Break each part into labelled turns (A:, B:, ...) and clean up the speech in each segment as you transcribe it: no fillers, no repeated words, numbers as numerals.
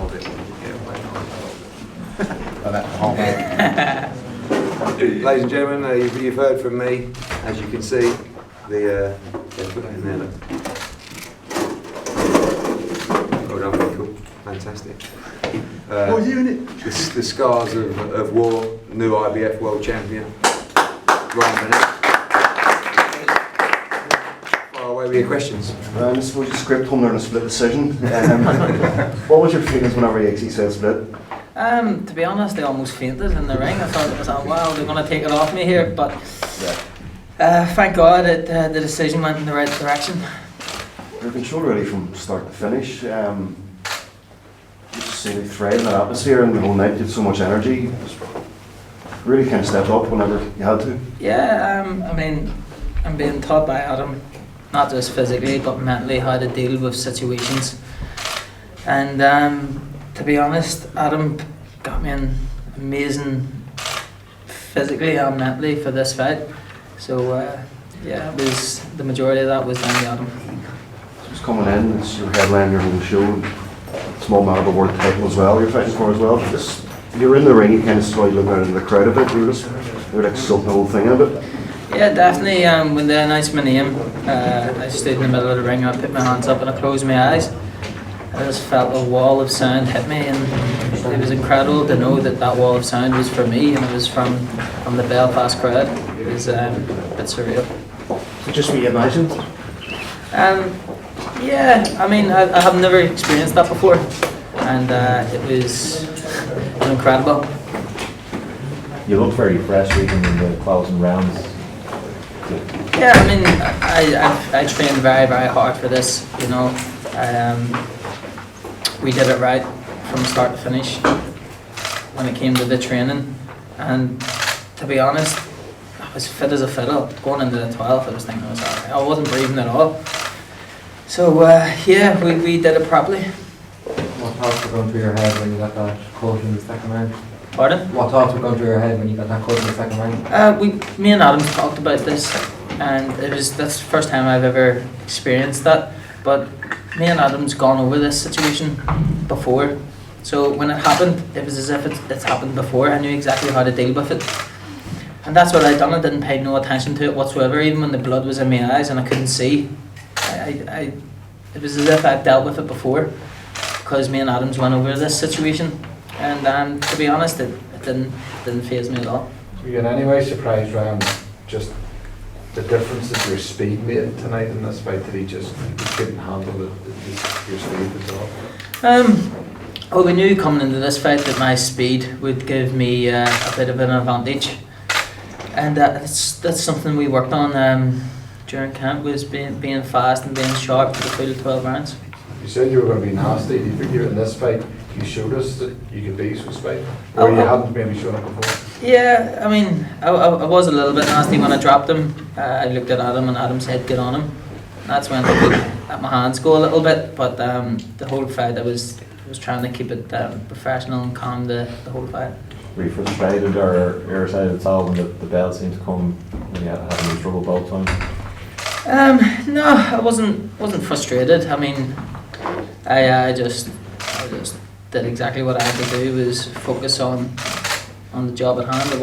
A: of it.
B: Ladies and gentlemen, you've heard from me. As you can see, yeah, put that in there. Look. Well done, cool, fantastic. The scars of war, new IBF world champion, Burnett. Fire away with your questions.
C: I suppose you script home there in a split decision. What was your feelings whenever you actually said split?
D: To be honest, I almost fainted in the ring. I thought, wow, they're going to take it off me here, but thank God the decision went in the right direction.
C: You're controlled really from start to finish. You just seem to thrive in that atmosphere, and the whole night you had so much energy. Just really kind of stepped up whenever you had to.
D: Yeah, I mean, I'm being taught by Adam, not just physically but mentally, how to deal with situations. And to be honest, Adam got me in amazing physically and mentally for this fight. So yeah, it was, the majority of that was down to Adam.
C: Just coming in, it's your headline, your whole show. Small matter of a world title as well, you're fighting for as well. Just, you were in the ring, you kind of saw you looking out into the crowd a bit, you were like soaking the whole thing in a bit.
D: Yeah, definitely. When they announced my name, I stood in the middle of the ring, I put my hands up and I closed my eyes. I just felt a wall of sound hit me, and it was incredible to know that that wall of sound was for me, and it was from the Belfast crowd. It was a bit surreal.
C: So just what you imagined?
D: Yeah, I mean, I have never experienced that before, and it was incredible.
E: You look very fresh reading in the closing rounds.
D: Yeah, I mean, I trained very, very hard for this, you know. We did it right from start to finish when it came to the training, and to be honest, I was fit as a fiddle. Going into the 12th, I was thinking I was alright. I wasn't breathing at all. So yeah, we did it properly.
A: What thoughts were going through your head when you got that cut in the second round?
D: Pardon?
A: What thoughts were going through your head when you got that cut in the second round?
D: Me and Adam talked about this, and that's the first time I've ever experienced that. But me and Adam's gone over this situation before, so when it happened, it was as if it's happened before. I knew exactly how to deal with it, and that's what I done. I didn't pay no attention to it whatsoever, even when the blood was in my eyes and I couldn't see. It was as if I'd dealt with it before, because me and Adam's went over this situation, and to be honest, it didn't faze me at all.
F: Were you in any way surprised around just the difference that your speed made tonight in this fight, that he couldn't handle your speed at all?
D: Well, we knew coming into this fight that my speed would give me a bit of an advantage, and that's something we worked on during camp, was being fast and being sharp for the full 12 rounds.
F: You said you were going to be nasty. Do you think in this fight you showed us that you could be so spite, or you hadn't maybe shown it before?
D: Yeah, I mean, I was a little bit nasty when I dropped him. I looked at Adam and Adam said, "Get on him." That's when I let my hands go a little bit, but the whole fight I was trying to keep it professional and calm the whole fight.
E: Were you frustrated or irritated at all when the bell seemed to come when you had any trouble both times?
D: No, I wasn't frustrated. I mean, I just did exactly what I had to do, was focus on the job at hand. I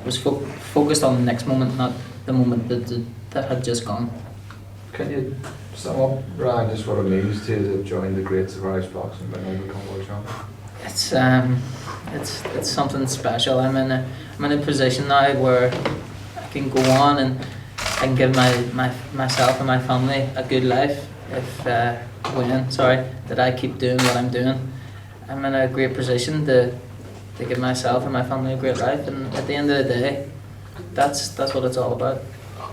D: was focused on the next moment, not the moment that had just gone.
F: Can you sum up, Ryan, just what it means to you to join the greats of Irish boxing and now become world champion?
D: It's something special. I'm in a position now where I can go on and I can give myself and my family a good life that I keep doing what I'm doing. I'm in a great position to give myself and my family a great life, and at the end of the day, that's what it's all about.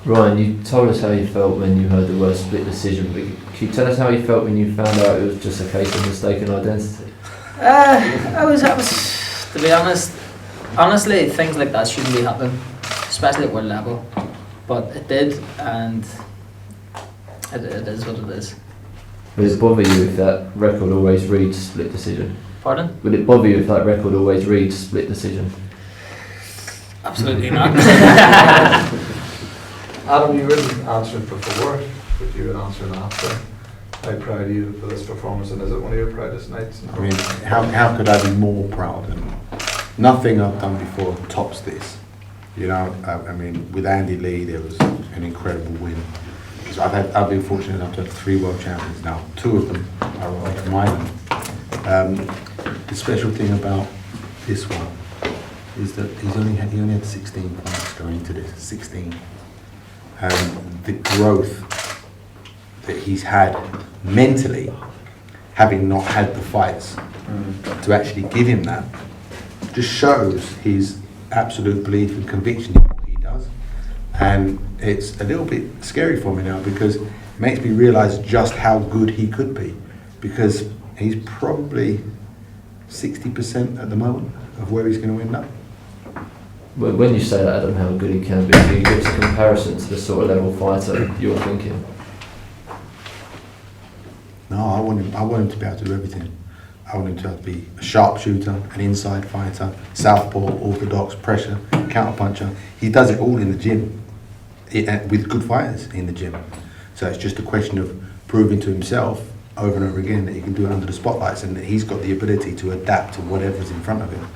G: Ryan, you told us how you felt when you heard the word split decision, but can you tell us how you felt when you found out it was just a case of mistaken identity?
D: I was, to be honest, honestly, things like that shouldn't be happening, especially at world level, but it did, and it is what it is.
G: Would it bother you if that record always reads split decision?
D: Pardon?
G: Would it bother you if that record always reads split decision?
D: Absolutely not.
F: Adam, you wouldn't answer it before, but you would answer it after. How proud are you for this performance, and is it one of your proudest nights?
H: I mean, how could I be more proud? And nothing I've done before tops this. You know, I mean, with Andy Lee, there was an incredible win. So I've been fortunate enough to have 3 world champions now. 2 of them are on my own. The special thing about this one is that he only had 16 fights going into this, 16. And the growth that he's had mentally, having not had the fights, to actually give him that, just shows his absolute belief and conviction in what he does. And it's a little bit scary for me now, because it makes me realise just how good he could be, because he's probably 60% at the moment of where he's going to end up.
G: When you say that, Adam, how good he can be, do you give us a comparison to the sort of level fighter you're thinking?
H: No, I want him to be able to do everything. I want him to be a sharpshooter, an inside fighter, southpaw, orthodox, pressure, counterpuncher. He does it all in the gym, with good fighters in the gym. So it's just a question of proving to himself over and over again that he can do it under the spotlights, and that he's got the ability to adapt to whatever's in front of him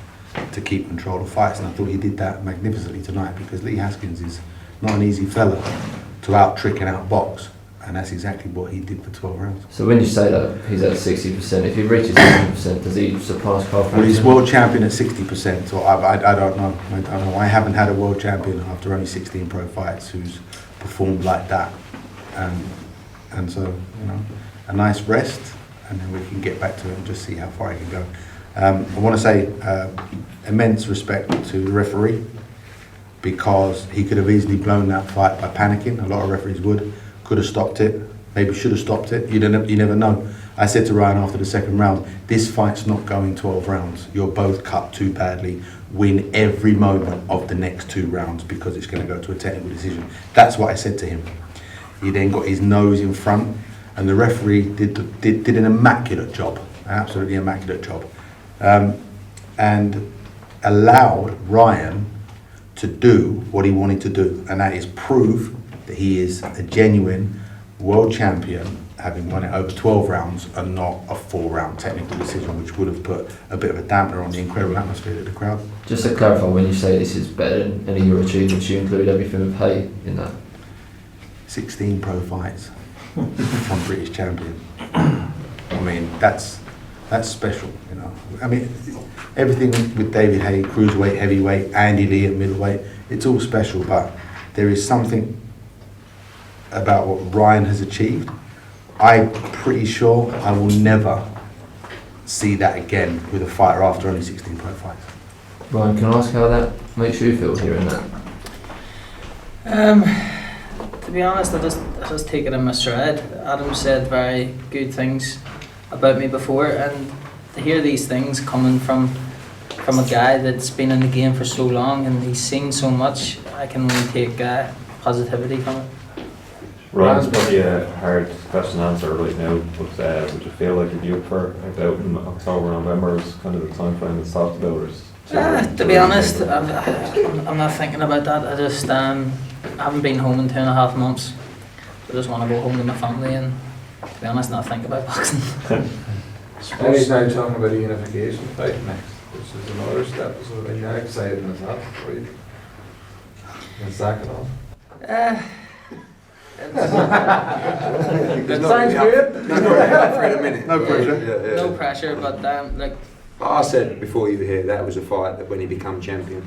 H: to keep control of fights. And I thought he did that magnificently tonight, because Lee Haskins is not an easy fella to out-trick and out-box. And that's exactly what he did for 12 rounds.
G: So when you say that he's at 60%, if he reaches 60%, does he surpass Carl Frampton?
H: Well, he's world champion at 60%, so I don't know. I don't know. I haven't had a world champion after only 16 pro fights who's performed like that. And so, you know, a nice rest, and then we can get back to it and just see how far he can go. I want to say immense respect to the referee, because he could have easily blown that fight by panicking. A lot of referees would. Could have stopped it, maybe should have stopped it. You never know. I said to Ryan after the second round, this fight's not going 12 rounds. You're both cut too badly. Win every moment of the next 2 rounds, because it's going to go to a technical decision. That's what I said to him. He then got his nose in front, and the referee did an immaculate job, an absolutely immaculate job, and allowed Ryan to do what he wanted to do, and that is prove that he is a genuine world champion, having won it over 12 rounds and not a 4-round technical decision, which would have put a bit of a dampener on the incredible atmosphere of the crowd.
G: Just to clarify, when you say this is better than any of your achievements, you include everything with Hay in that?
H: 16 pro fights from British champion. I mean, that's special, you know. I mean, everything with David Hay, cruiserweight, heavyweight, Andy Lee at middleweight, it's all special, but there is something about what Ryan has achieved. I'm pretty sure I will never see that again with a fighter after only 16 pro fights.
G: Ryan, can I ask how that makes you feel hearing that?
D: To be honest, I just take it in my stride. Adam said very good things about me before, and to hear these things coming from a guy that's been in the game for so long and he's seen so much, I can only take positivity from it.
E: Ryan's probably a hard question to answer right now, but would you feel like you'd be up for a bout in October, November is kind of the time frame that's talked about? Or
D: to be honest, I'm not thinking about that. I just I haven't been home in 2.5 months. I just want to go home to my family and, to be honest, not think about boxing.
F: And he's now talking about a unification fight next, which is another step. So how exciting is that for you? And sack it off.
B: It
F: sounds good.
B: For a minute.
H: No pressure.
B: Yeah.
D: No pressure, but like.
B: I said before you were here, that was a fight that when he became champion,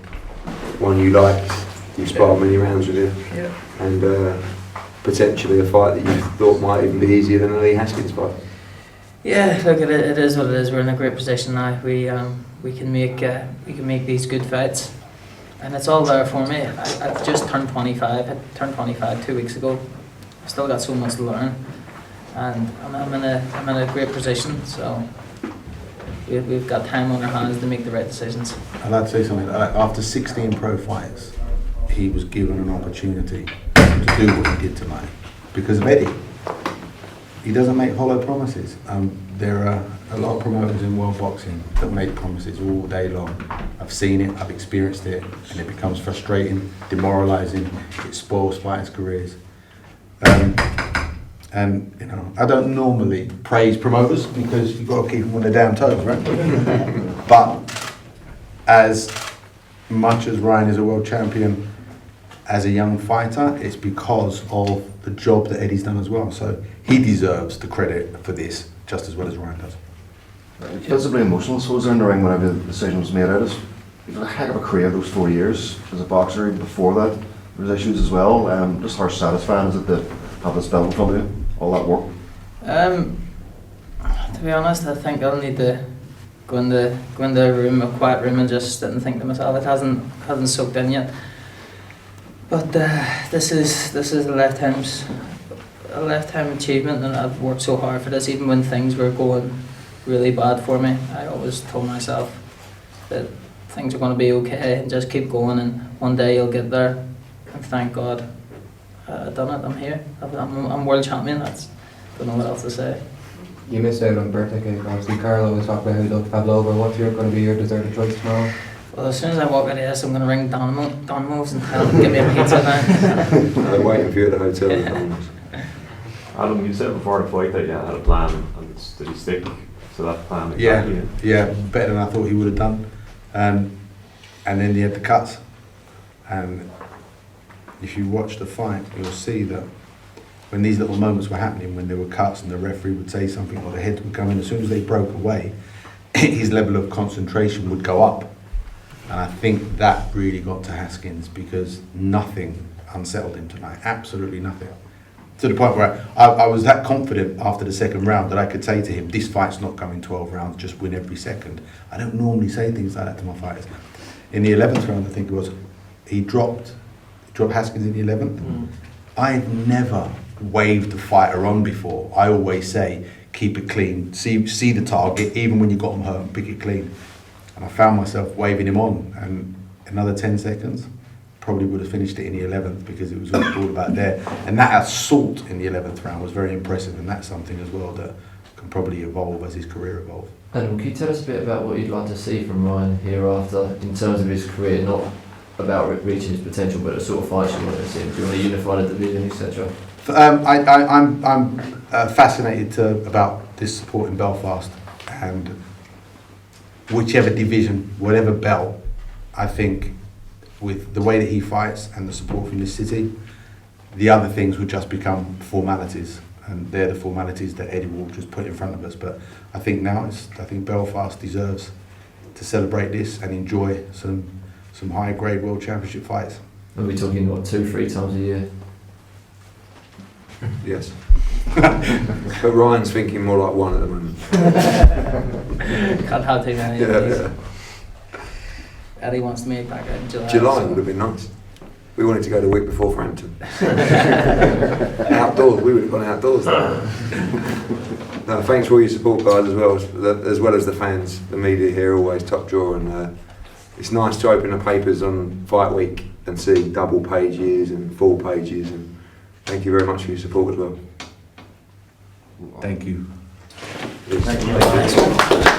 B: one you liked, you sparred many rounds with him,
D: Yeah.
B: and potentially a fight that you thought might even be easier than the Lee Haskins fight.
D: Yeah, look, it is what it is. We're in a great position now. We can make these good fights, and it's all there for me. I've just turned 25. I turned 25 2 weeks ago. I've still got so much to learn, and I'm in a great position. So we've got time on our hands to make the right decisions.
H: I'd like to say something. After 16 pro fights, he was given an opportunity to do what he did tonight because of Eddie. He doesn't make hollow promises. There are a lot of promoters in world boxing that make promises all day long. I've seen it, I've experienced it, and it becomes frustrating, demoralising, it spoils fighters' careers. And, you know, I don't normally praise promoters because you've got to keep them on their damn toes, right? But as much as Ryan is a world champion as a young fighter, it's because of the job that Eddie's done as well. So he deserves the credit for this just as well as Ryan does.
C: Visibly emotional, so was there in the ring whenever the decision was made? You've had a heck of a career those 4 years as a boxer. Even before that, there was issues as well. Just how satisfying is it to have this belt in front of you? All that work?
D: To be honest, I think I'll need to go in the room, a quiet room, and just sit and think to myself. It hasn't soaked in yet. But this is a lifetime achievement, and I've worked so hard for this. Even when things were going really bad for me, I always told myself that things are going to be okay and just keep going, and one day you'll get there. And thank God I've done it. I'm here. I'm world champion. Don't know what else to say.
A: You missed out on birthday cake. Obviously, Carlo was talking about who looked Pavlova. What's going to be your dessert of choice tomorrow?
D: Well, as soon as I walk out of this, I'm going to ring Domino's and tell them to give me a pizza now.
B: I'm waiting for you at the hotel.
E: Adam, you said before the fight that you had a plan, and did you stick to that plan?
H: Yeah, better than I thought he would have done. And then he had the cuts. And if you watch the fight, you'll see that when these little moments were happening, when there were cuts and the referee would say something or the heads would come in, as soon as they broke away, his level of concentration would go up. And I think that really got to Haskins because nothing unsettled him tonight, absolutely nothing. To the point where I was that confident after the second round that I could say to him, this fight's not going 12 rounds, just win every second. I don't normally say things like that to my fighters. In the 11th round, I think it was, he dropped Haskins in the 11th. I've never waved the fighter on before. I always say, keep it clean, see the target, even when you got him hurt, and pick it clean. And I found myself waving him on, and another 10 seconds, probably would have finished it in the 11th because it was all about there. And that assault in the 11th round was very impressive, and that's something as well that can probably evolve as his career evolves.
G: Adam, can you tell us a bit about what you'd like to see from Ryan hereafter in terms of his career, not about reaching his potential, but the sort of fights you want to see him? Do you want a unified division, etc.?
H: I'm fascinated about this support in Belfast, and whichever division, whatever belt, I think with the way that he fights and the support from this city, the other things would just become formalities, and they're the formalities that Eddie will just put in front of us. But I think now, I think Belfast deserves to celebrate this and enjoy some high-grade World Championship fights.
G: Are we talking, what, 2-3 times a year?
B: Yes. But Ryan's thinking more like one at the moment.
D: Can't have too many of these.
B: Yeah.
D: Eddie wants to make back out in July.
B: July
D: so.
B: would have been nice. We wanted to go the week before Frampton. Outdoors, we would have gone outdoors. No, thanks for all your support, guys, as well as the fans. The media here always top draw, and it's nice to open the papers on fight week and see double pages and full pages. And thank you very much for your support as well.
H: Thank you.
B: Yes.
H: Thank you.